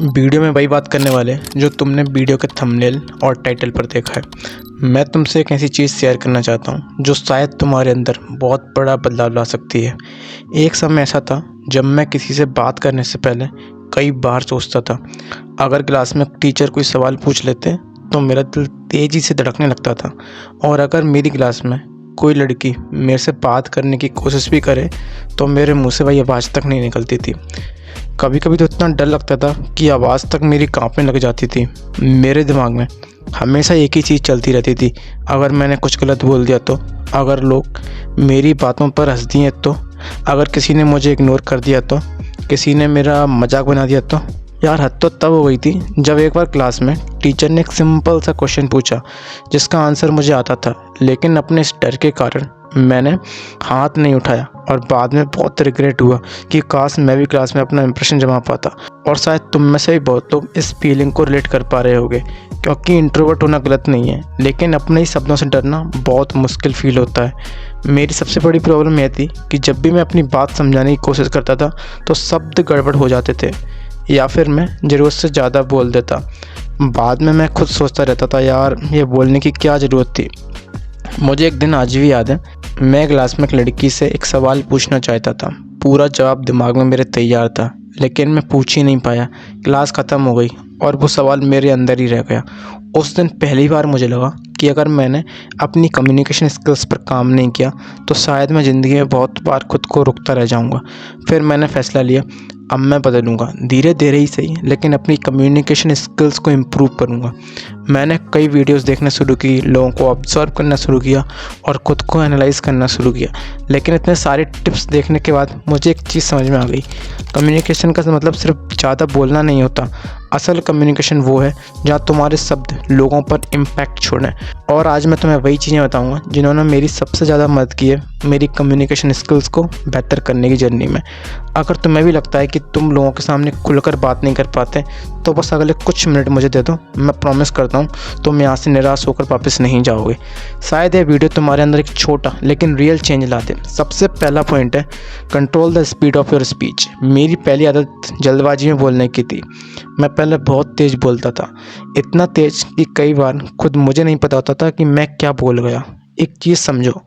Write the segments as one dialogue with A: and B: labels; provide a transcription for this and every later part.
A: Video में वही बात करने वाले हैं जो तुमने वीडियो के थंबनेल और टाइटल पर देखा है। मैं तुमसे एक ऐसी चीज़ शेयर करना चाहता हूँ जो शायद तुम्हारे अंदर बहुत बड़ा बदलाव ला सकती है। एक समय ऐसा था जब मैं किसी से बात करने से पहले कई बार सोचता था, अगर क्लास में टीचर कोई सवाल पूछ लेते तो मेरा दिल तेज़ी से धड़कने लगता था, और अगर मेरी क्लास में कोई लड़की मेरे से बात करने की कोशिश भी करे तो मेरे मुंह से वही आवाज़ तक नहीं निकलती थी। कभी कभी तो इतना डर लगता था कि आवाज़ तक मेरी कांपने लग जाती थी। मेरे दिमाग में हमेशा एक ही चीज़ चलती रहती थी, अगर मैंने कुछ गलत बोल दिया तो, अगर लोग मेरी बातों पर हंस दिए तो, अगर किसी ने मुझे इग्नोर कर दिया तो, किसी ने मेरा मजाक बना दिया तो। यार हद तो तब हो गई थी जब एक बार क्लास में टीचर ने एक सिंपल सा क्वेश्चन पूछा जिसका आंसर मुझे आता था, लेकिन अपने इस डर के कारण मैंने हाथ नहीं उठाया और बाद में बहुत रिग्रेट हुआ कि काश मैं भी क्लास में अपना इंप्रेशन जमा पाता। और शायद तुम में से भी बहुत लोग इस फीलिंग को रिलेट कर पा रहे होगे, क्योंकि इंट्रोवर्ट होना गलत नहीं है, लेकिन अपने ही शब्दों से डरना बहुत मुश्किल फील होता है। मेरी सबसे बड़ी प्रॉब्लम यह थी कि जब भी मैं अपनी बात समझाने की कोशिश करता था तो शब्द गड़बड़ हो जाते थे या फिर मैं ज़रूरत से ज़्यादा बोल देता। बाद में मैं खुद सोचता रहता था, यार ये बोलने की क्या ज़रूरत थी। मुझे एक दिन आज भी याद है, मैं क्लास में एक लड़की से एक सवाल पूछना चाहता था। पूरा जवाब दिमाग में मेरे तैयार था, लेकिन मैं पूछ ही नहीं पाया। क्लास ख़त्म हो गई और वो सवाल मेरे अंदर ही रह गया। उस दिन पहली बार मुझे लगा कि अगर मैंने अपनी कम्युनिकेशन स्किल्स पर काम नहीं किया तो शायद मैं ज़िंदगी में बहुत बार खुद को रोकता रह जाऊंगा। फिर मैंने फ़ैसला लिया, अब मैं बदलूंगा, धीरे धीरे ही सही, लेकिन अपनी कम्युनिकेशन स्किल्स को इम्प्रूव करूंगा। मैंने कई वीडियोस देखना शुरू की, लोगों को ऑब्जर्व करना शुरू किया और खुद को एनालाइज करना शुरू किया। लेकिन इतने सारे टिप्स देखने के बाद मुझे एक चीज़ समझ में आ गई, कम्युनिकेशन का मतलब सिर्फ ज़्यादा बोलना नहीं होता। असल कम्युनिकेशन वो है जहाँ तुम्हारे शब्द लोगों पर इम्पैक्ट छोड़ें। और आज मैं तुम्हें वही चीज़ें बताऊंगा जिन्होंने मेरी सबसे ज़्यादा मदद की है मेरी कम्युनिकेशन स्किल्स को बेहतर करने की जर्नी में। अगर तुम्हें भी लगता है कि तुम लोगों के सामने खुलकर बात नहीं कर पाते तो बस अगले कुछ मिनट मुझे दे दो, मैं प्रॉमिस करता हूँ तुम यहाँ से निराश होकर वापस नहीं जाओगे। शायद ये वीडियो तुम्हारे अंदर एक छोटा लेकिन रियल चेंज ला दे। सबसे पहला पॉइंट है, control the speed of your speech. मेरी पहली आदत जल्दबाजी में बोलने की थी। मैं पहले बहुत तेज़ बोलता था, इतना तेज़ कि कई बार खुद मुझे नहीं पता होता था कि मैं क्या बोल गया। एक चीज़ समझो,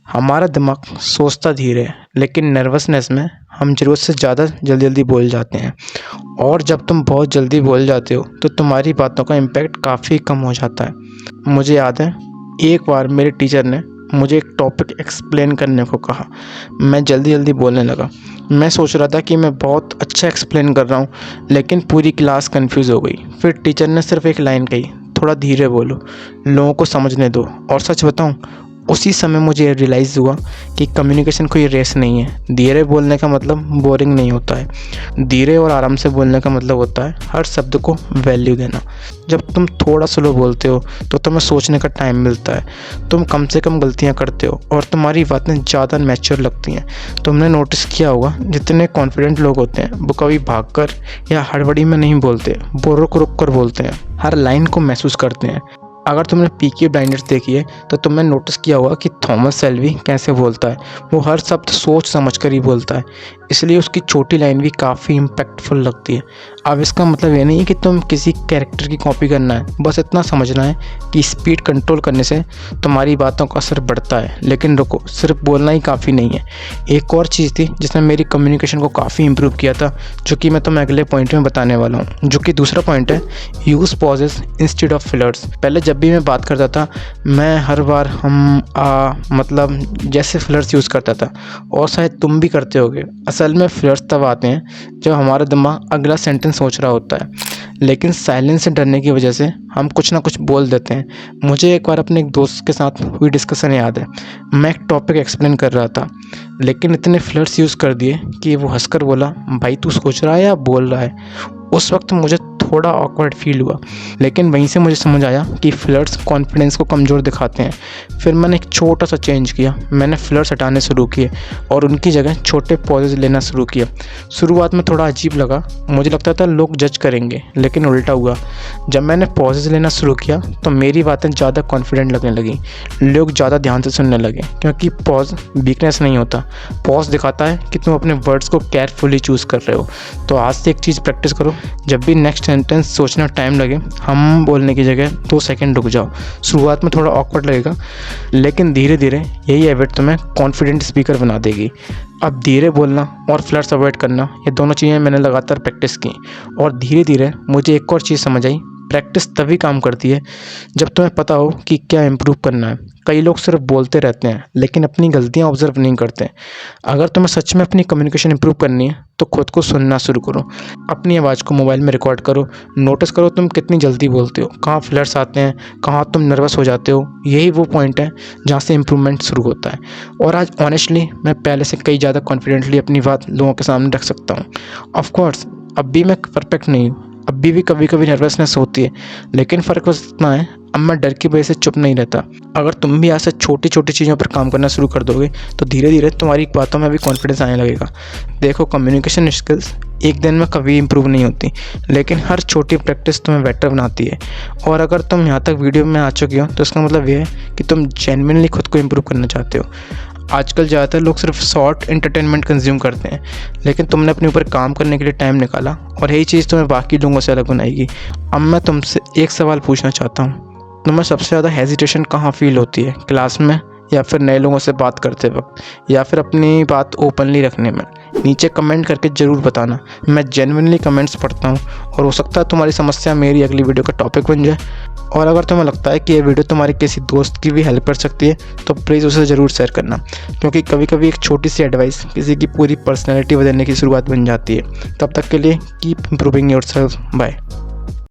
A: हमारा दिमाग सोचता धीरे है, लेकिन नर्वसनेस में हम ज़रूरत से ज़्यादा जल्दी बोल जाते हैं। और जब तुम बहुत जल्दी बोल जाते हो तो तुम्हारी बातों का इम्पैक्ट काफ़ी कम हो जाता है। मुझे याद है, एक बार मेरे टीचर ने मुझे एक टॉपिक एक्सप्लेन करने को कहा। मैं जल्दी बोलने लगा। मैं सोच रहा था कि मैं बहुत अच्छा एक्सप्लेन कर रहा हूँ, लेकिन पूरी क्लास कंफ्यूज हो गई। फिर टीचर ने सिर्फ एक लाइन कही, थोड़ा धीरे बोलो, लोगों को समझने दो। और सच बताऊँ, उसी समय मुझे रियलाइज़ हुआ कि कम्युनिकेशन कोई रेस नहीं है। धीरे बोलने का मतलब बोरिंग नहीं होता है, धीरे और आराम से बोलने का मतलब होता है हर शब्द को वैल्यू देना। जब तुम थोड़ा स्लो बोलते हो तो तुम्हें सोचने का टाइम मिलता है, तुम कम से कम गलतियां करते हो और तुम्हारी बातें ज़्यादा मैच्योर लगती हैं। तुमने नोटिस किया होगा, जितने कॉन्फिडेंट लोग होते हैं वो कभी भागकर या हड़बड़ी में नहीं बोलते, वो रुक कर बोलते हैं, हर लाइन को महसूस करते हैं। अगर तुमने पीकी ब्लाइंडर्स देखी है तो तुमने नोटिस किया होगा कि थॉमस शेल्बी कैसे बोलता है। वो हर शब्द सोच समझ कर ही बोलता है, इसलिए उसकी छोटी लाइन भी काफ़ी इम्पैक्टफुल लगती है। अब इसका मतलब ये नहीं है कि तुम किसी कैरेक्टर की कॉपी करना है, बस इतना समझना है कि स्पीड कंट्रोल करने से तुम्हारी बातों का असर बढ़ता है। लेकिन रुको, सिर्फ बोलना ही काफ़ी नहीं है। एक और चीज़ थी जिसने मेरी कम्युनिकेशन को काफ़ी इम्प्रूव किया था, जो कि मैं तुम्हें अगले पॉइंट में बताने वाला हूँ, जो कि दूसरा पॉइंट है, use pauses instead of fillers. पहले जब भी मैं बात करता था मैं हर बार मतलब जैसे फिलर्स यूज़ करता था, और शायद तुम भी करते होगे। असल में फिलर्स तब आते हैं जब हमारा दिमाग अगला सेंटेंस सोच रहा होता है, लेकिन साइलेंस से डरने की वजह से हम कुछ ना कुछ बोल देते हैं। मुझे एक बार अपने एक दोस्त के साथ हुई डिस्कशन याद है। मैं एक टॉपिक एक्सप्लेन कर रहा था, लेकिन इतने फ्लर्स यूज़ कर दिए कि वो हंसकर बोला, भाई तू सोच रहा है या बोल रहा है। उस वक्त मुझे थोड़ा ऑकवर्ड फील हुआ, लेकिन वहीं से मुझे समझ आया कि फ्लर्ट्स कॉन्फिडेंस को कमज़ोर दिखाते हैं। फिर मैंने एक छोटा सा चेंज किया, मैंने फ्लर्ट्स हटाने शुरू किए और उनकी जगह छोटे पॉजेज़ लेना शुरू किया। शुरुआत में थोड़ा अजीब लगा, मुझे लगता था लोग जज करेंगे, लेकिन उल्टा हुआ। जब मैंने पॉजेज़ लेना शुरू किया तो मेरी बातें ज़्यादा कॉन्फिडेंट लगने लगी, लोग ज़्यादा ध्यान से सुनने लगे, क्योंकि पॉज वीकनेस नहीं होता, पॉज दिखाता है कि तुम अपने वर्ड्स को केयरफुली चूज़ कर रहे हो। तो आज से एक चीज़ प्रैक्टिस करो, जब भी नेक्स्ट सेंटेंस सोचना टाइम लगे, हम बोलने की जगह 2 सेकंड रुक जाओ। शुरुआत में थोड़ा ऑकवर्ड लगेगा, लेकिन धीरे धीरे यही हैबिट तुम्हें कॉन्फिडेंट स्पीकर बना देगी। अब धीरे बोलना और फ्लर्ट्स अवॉइड करना, ये दोनों चीज़ें मैंने लगातार प्रैक्टिस की और धीरे धीरे मुझे एक और चीज़ समझ आई, प्रैक्टिस तभी काम करती है जब तुम्हें पता हो कि क्या इम्प्रूव करना है। कई लोग सिर्फ बोलते रहते हैं लेकिन अपनी गलतियां ऑब्जर्व नहीं करते। अगर तुम्हें सच में अपनी कम्युनिकेशन इम्प्रूव करनी है तो खुद को सुनना शुरू करो, अपनी आवाज़ को मोबाइल में रिकॉर्ड करो, नोटिस करो तुम कितनी जल्दी बोलते हो, कहाँ फ्लर्ट्स आते हैं, कहाँ तुम नर्वस हो जाते हो। यही वो पॉइंट है जहाँ से इम्प्रूवमेंट शुरू होता है। और आज ऑनेस्टली मैं पहले से कई ज़्यादा कॉन्फिडेंटली अपनी बात लोगों के सामने रख सकता हूँ। ऑफकोर्स अब भी मैं परफेक्ट नहीं हूँ, अभी भी कभी कभी नर्वसनेस होती है, लेकिन फ़र्क बस इतना है, अब मैं डर की वजह से चुप नहीं रहता। अगर तुम भी आज से छोटी छोटी चीज़ों पर काम करना शुरू कर दोगे तो धीरे धीरे तुम्हारी बातों में भी कॉन्फिडेंस आने लगेगा। देखो, कम्युनिकेशन स्किल्स एक दिन में कभी इंप्रूव नहीं होती, लेकिन हर छोटी प्रैक्टिस तुम्हें बेटर बनाती है। और अगर तुम यहाँ तक वीडियो में आ चुके हो तो इसका मतलब ये है कि तुम जेन्युइनली खुद को इम्प्रूव करना चाहते हो। आजकल ज़्यादातर लोग सिर्फ शॉर्ट एंटरटेनमेंट कंज्यूम करते हैं, लेकिन तुमने अपने ऊपर काम करने के लिए टाइम निकाला और यही चीज़ तुम्हें बाकी लोगों से अलग बनाएगी। अब मैं तुमसे एक सवाल पूछना चाहता हूँ, तुम्हें सबसे ज़्यादा हेजिटेशन कहाँ फील होती है, क्लास में या फिर नए लोगों से बात करते वक्त या फिर अपनी बात ओपनली रखने में? नीचे कमेंट करके ज़रूर बताना, मैं जेन्युइनली कमेंट्स पढ़ता हूँ और हो सकता है तुम्हारी समस्या मेरी अगली वीडियो का टॉपिक बन जाए। और अगर तुम्हें लगता है कि ये वीडियो तुम्हारी किसी दोस्त की भी हेल्प कर सकती है तो प्लीज़ उसे ज़रूर शेयर करना, क्योंकि कभी कभी एक छोटी सी एडवाइस किसी की पूरी पर्सनैलिटी बदलने की शुरुआत बन जाती है। तब तक के लिए कीप इम्प्रूविंग योरसेल्फ। बाय।